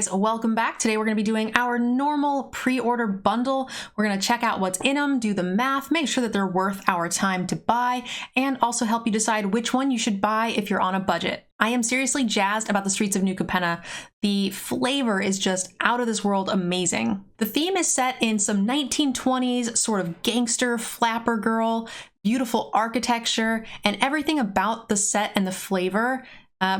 guys, welcome back. Today we're going to be doing our normal pre-order bundle. We're going to check out what's in them, do the math, make sure that they're worth our time to buy, and also help you decide which one you should buy if you're on a budget. I am seriously jazzed about the Streets of New Capenna. The flavor is just out of this world amazing. The theme is set in some 1920s sort of gangster flapper girl, beautiful architecture, and everything about the set and the flavor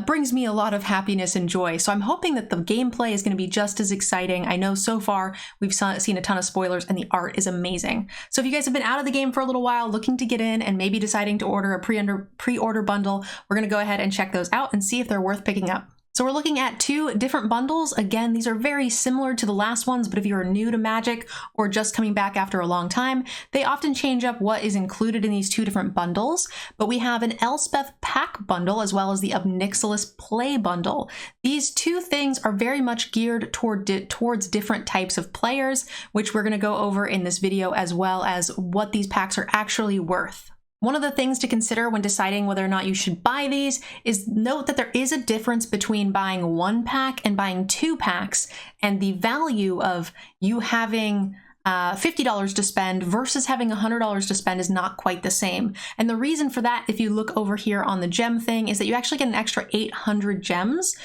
brings me a lot of happiness and joy. So I'm hoping that the gameplay is going to be just as exciting. I know so far we've seen a ton of spoilers and the art is amazing. So if you guys have been out of the game for a little while, looking to get in and maybe deciding to order a pre-order bundle, we're going to go ahead and check those out and see if they're worth picking up. So we're looking at two different bundles. Again, these are very similar to the last ones, but if you're new to Magic or just coming back after a long time, they often change up what is included in these two different bundles. But we have an Elspeth pack bundle as well as the Nixilis play bundle. These two things are very much geared towards different types of players, which we're going to go over in this video, as well as what these packs are actually worth. One of the things to consider when deciding whether or not you should buy these is note that there is a difference between buying one pack and buying two packs, and the value of you having $50 to spend versus having $100 to spend is not quite the same. And the reason for that, if you look over here on the gem thing, is that you actually get an extra 800 gems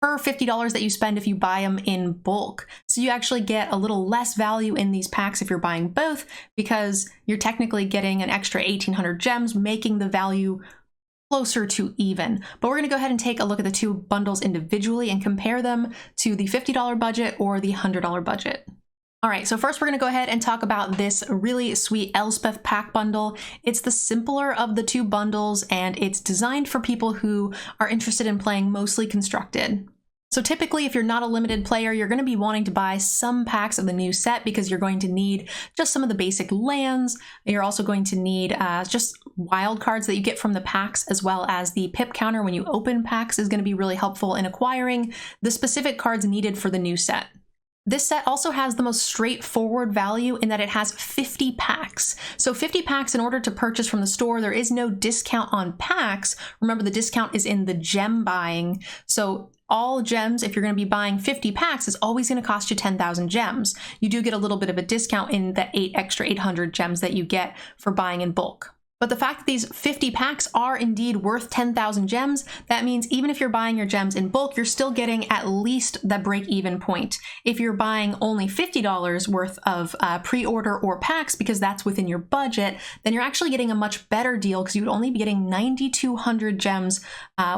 per $50 that you spend if you buy them in bulk. So you actually get a little less value in these packs if you're buying both, because you're technically getting an extra 1,800 gems, making the value closer to even. But we're going to go ahead and take a look at the two bundles individually and compare them to the $50 budget or the $100 budget. All right, so first we're going to go ahead and talk about this really sweet Elspeth pack bundle. It's the simpler of the two bundles, and it's designed for people who are interested in playing mostly constructed. So typically, if you're not a limited player, you're going to be wanting to buy some packs of the new set because you're going to need just some of the basic lands. You're also going to need just wild cards that you get from the packs, as well as the pip counter when you open packs is going to be really helpful in acquiring the specific cards needed for the new set. This set also has the most straightforward value in that it has 50 packs. So 50 packs in order to purchase from the store. There is no discount on packs. Remember, the discount is in the gem buying. So all gems, if you're going to be buying 50 packs, is always going to cost you 10,000 gems. You do get a little bit of a discount in the extra 800 gems that you get for buying in bulk. But the fact that these 50 packs are indeed worth 10,000 gems, that means even if you're buying your gems in bulk, you're still getting at least the break-even point. If you're buying only $50 worth of pre-order or packs, because that's within your budget, then you're actually getting a much better deal, because you would only be getting 9,200 gems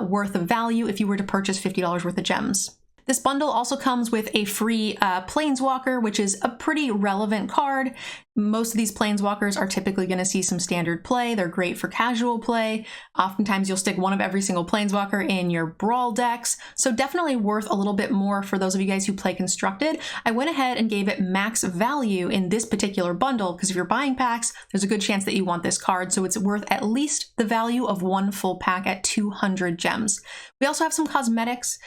worth of value if you were to purchase $50 worth of gems. This bundle also comes with a free Planeswalker, which is a pretty relevant card. Most of these Planeswalkers are typically going to see some standard play. They're great for casual play. Oftentimes you'll stick one of every single Planeswalker in your Brawl decks, so definitely worth a little bit more for those of you guys who play Constructed. I went ahead and gave it max value in this particular bundle, because if you're buying packs, there's a good chance that you want this card, so it's worth at least the value of one full pack at 200 gems. We also have some cosmetics.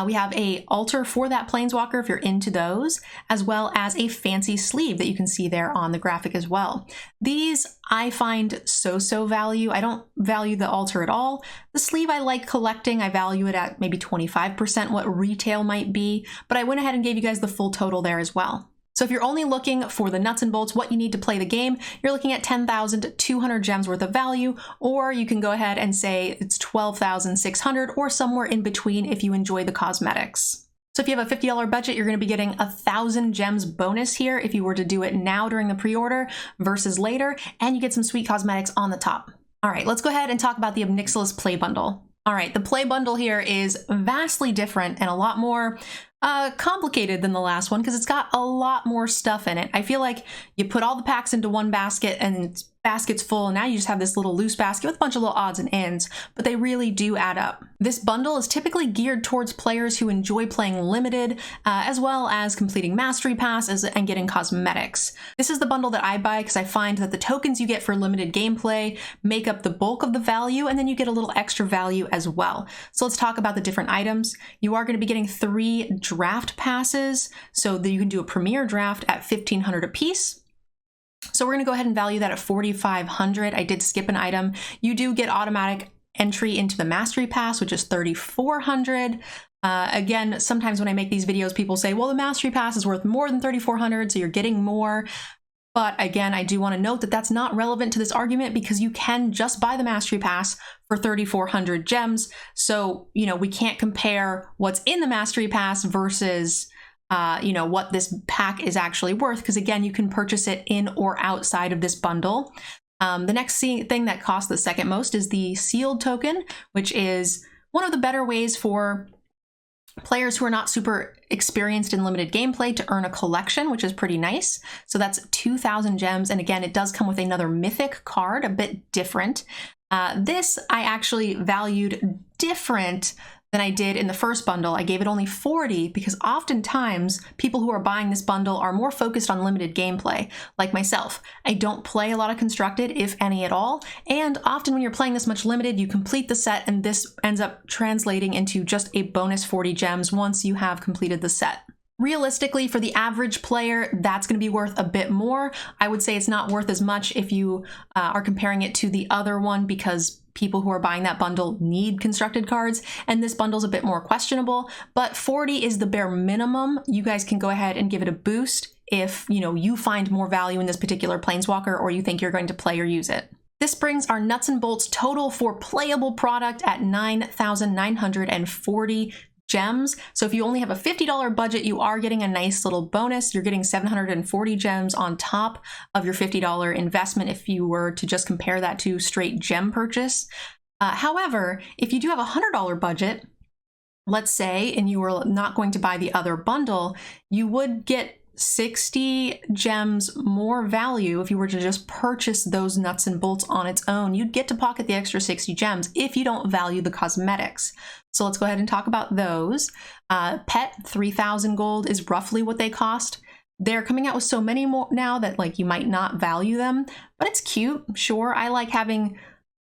We have a altar for that Planeswalker if you're into those, as well as a fancy sleeve that you can see there on the graphic as well. These I find so value. I don't value the altar at all. The sleeve I like collecting. I value it at maybe 25% what retail might be, but I went ahead and gave you guys the full total there as well. So if you're only looking for the nuts and bolts, what you need to play the game, you're looking at 10,200 gems worth of value, or you can go ahead and say it's 12,600 or somewhere in between if you enjoy the cosmetics. So if you have a $50 budget, you're going to be getting 1,000 gems bonus here if you were to do it now during the pre-order versus later, and you get some sweet cosmetics on the top. All right, let's go ahead and talk about the Nixilis play bundle. All right, the play bundle here is vastly different and a lot more complicated than the last one, because it's got a lot more stuff in it. I feel like you put all the packs into one basket and basket's full, and now you just have this little loose basket with a bunch of little odds and ends, but they really do add up. This bundle is typically geared towards players who enjoy playing limited, as well as completing mastery passes and getting cosmetics. This is the bundle that I buy because I find that the tokens you get for limited gameplay make up the bulk of the value, and then you get a little extra value as well. So let's talk about the different items. You are going to be getting 3 draft passes, so that you can do a premier draft at 1,500 apiece. So we're going to go ahead and value that at 4,500. I did skip an item. You do get automatic entry into the Mastery Pass, which is 3,400. Again, sometimes when I make these videos, people say, well, the Mastery Pass is worth more than 3,400, so you're getting more. But again, I do want to note that that's not relevant to this argument because you can just buy the Mastery Pass for 3,400 gems. So, you know, we can't compare what's in the Mastery Pass versus, you know, what this pack is actually worth. Because again, you can purchase it in or outside of this bundle. The next thing that costs the second most is the sealed token, which is one of the better ways for players who are not super experienced in limited gameplay to earn a collection, which is pretty nice. So that's 2,000 gems. And again, it does come with another mythic card, a bit different. This I actually valued different than I did in the first bundle. I gave it only 40 because oftentimes people who are buying this bundle are more focused on limited gameplay, like myself. I don't play a lot of Constructed, if any at all, and often when you're playing this much limited, you complete the set and this ends up translating into just a bonus 40 gems once you have completed the set. Realistically, for the average player, that's going to be worth a bit more. I would say it's not worth as much if you are comparing it to the other one because people who are buying that bundle need constructed cards, and this bundle's a bit more questionable, but 40 is the bare minimum. You guys can go ahead and give it a boost if, you know, you find more value in this particular Planeswalker or you think you're going to play or use it. This brings our nuts and bolts total for playable product at 9,940 gems. So if you only have a $50 budget, you are getting a nice little bonus. You're getting 740 gems on top of your $50 investment if you were to just compare that to straight gem purchase. However, if you do have a $100 budget, let's say, and you were not going to buy the other bundle, you would get 60 gems more value if you were to just purchase those nuts and bolts on its own. You'd get to pocket the extra 60 gems if you don't value the cosmetics. So let's go ahead and talk about those. Pet, 3,000 gold is roughly what they cost. They're coming out with so many more now that like you might not value them, but it's cute. Sure, I like having a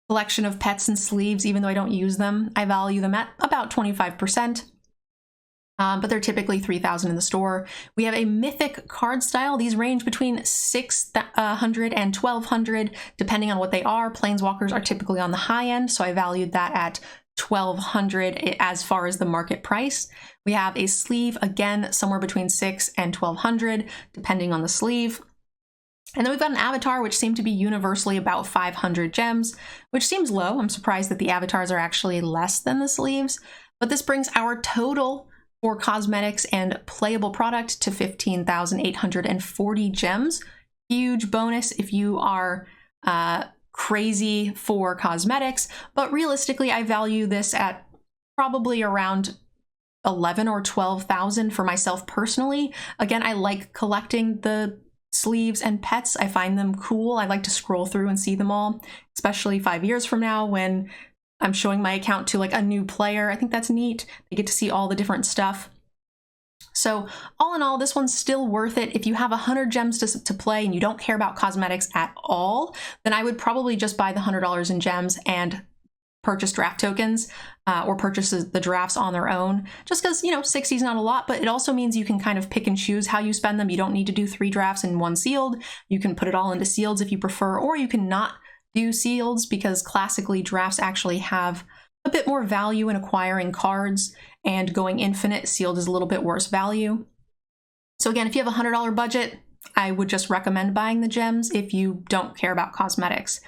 collection of pets and sleeves even though I don't use them. I value them at about 25%. But they're typically 3,000 in the store. We have a mythic card style. These range between 600 and 1,200, depending on what they are. Planeswalkers are typically on the high end, so I valued that at 1,200 as far as the market price. We have a sleeve, again, somewhere between 600 and 1,200, depending on the sleeve. And then we've got an avatar, which seemed to be universally about 500 gems, which seems low. I'm surprised that the avatars are actually less than the sleeves. But this brings our total for cosmetics and playable product to 15,840 gems. Huge bonus if you are crazy for cosmetics, but realistically I value this at probably around 11 or 12,000 for myself personally. Again, I like collecting the sleeves and pets. I find them cool. I like to scroll through and see them all, especially 5 years from now when I'm showing my account to like a new player. I think that's neat. They get to see all the different stuff. So all in all, this one's still worth it. If you have 100 gems to play and you don't care about cosmetics at all, then I would probably just buy the $100 in gems and purchase draft tokens or purchase the drafts on their own. Just because, you know, 60 is not a lot, but it also means you can kind of pick and choose how you spend them. You don't need to do 3 drafts and 1 sealed. You can put it all into sealeds if you prefer, or you can not do sealeds because classically drafts actually have a bit more value in acquiring cards, and going infinite sealed is a little bit worse value. So again, if you have a $100 budget, I would just recommend buying the gems if you don't care about cosmetics.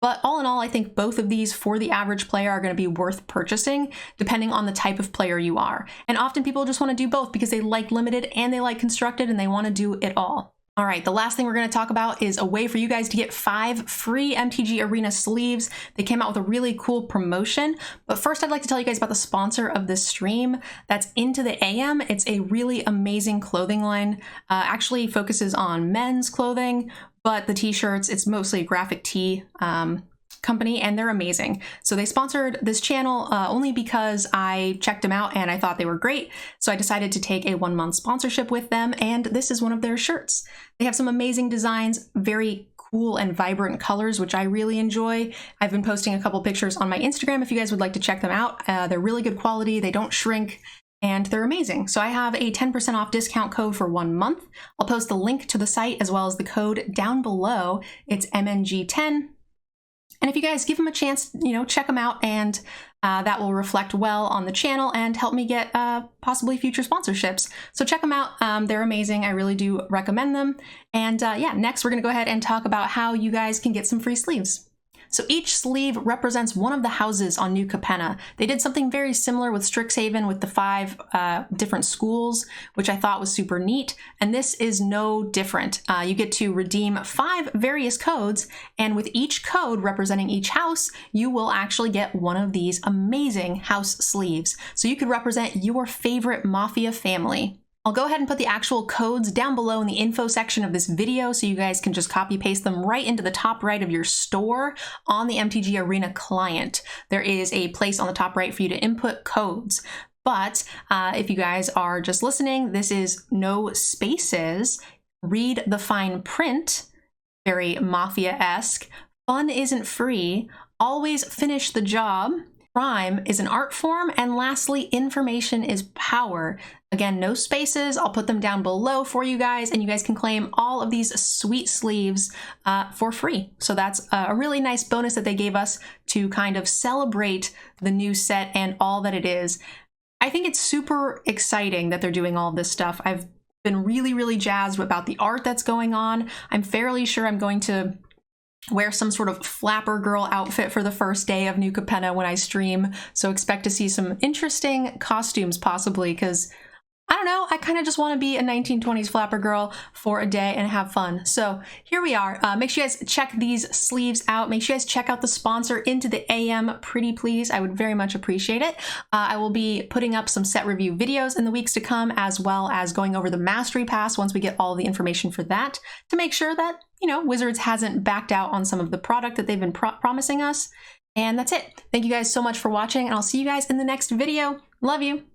But all in all, I think both of these for the average player are going to be worth purchasing depending on the type of player you are. And often people just want to do both because they like limited and they like constructed and they want to do it all. All right, the last thing we're going to talk about is a way for you guys to get 5 free MTG Arena sleeves. They came out with a really cool promotion, but first I'd like to tell you guys about the sponsor of this stream. That's Into the AM. It's a really amazing clothing line. Actually focuses on men's clothing, but the t-shirts, it's mostly a graphic tee company, and they're amazing. So they sponsored this channel only because I checked them out and I thought they were great. So I decided to take a 1-month sponsorship with them, and this is one of their shirts. They have some amazing designs, very cool and vibrant colors, which I really enjoy. I've been posting a couple pictures on my Instagram if you guys would like to check them out. They're really good quality, they don't shrink, and they're amazing. So I have a 10% off discount code for 1 month. I'll post the link to the site as well as the code down below. It's MNG10. And if you guys give them a chance, check them out, and that will reflect well on the channel and help me get possibly future sponsorships. So check them out. They're amazing. I really do recommend them. And yeah, next we're going to go ahead and talk about how you guys can get some free sleeves. So each sleeve represents one of the houses on New Capenna. They did something very similar with Strixhaven with the 5 different schools, which I thought was super neat. And this is no different. You get to redeem 5 various codes, and with each code representing each house, you will actually get one of these amazing house sleeves. So you could represent your favorite mafia family. I'll go ahead and put the actual codes down below in the info section of this video so you guys can just copy paste them right into the top right of your store on the MTG Arena client. There is a place on the top right for you to input codes. But if you guys are just listening, this is no spaces. Read the fine print, very mafia-esque. Fun isn't free. Always finish the job. Crime is an art form. And lastly, information is power. Again, no spaces. I'll put them down below for you guys, and you guys can claim all of these sweet sleeves for free. So that's a really nice bonus that they gave us to kind of celebrate the new set and all that it is. I think it's super exciting that they're doing all this stuff. I've been really, really jazzed about the art that's going on. I'm fairly sure I'm going to wear some sort of flapper girl outfit for the first day of New Capenna when I stream. So expect to see some interesting costumes possibly, because I don't know, I kind of just want to be a 1920s flapper girl for a day and have fun. So here we are. Make sure you guys check these sleeves out. Make sure you guys check out the sponsor, Into the AM, pretty please. I would very much appreciate it. I will be putting up some set review videos in the weeks to come, as well as going over the Mastery Pass once we get all the information for that, to make sure that, Wizards hasn't backed out on some of the product that they've been promising us. And that's it. Thank you guys so much for watching, and I'll see you guys in the next video. Love you.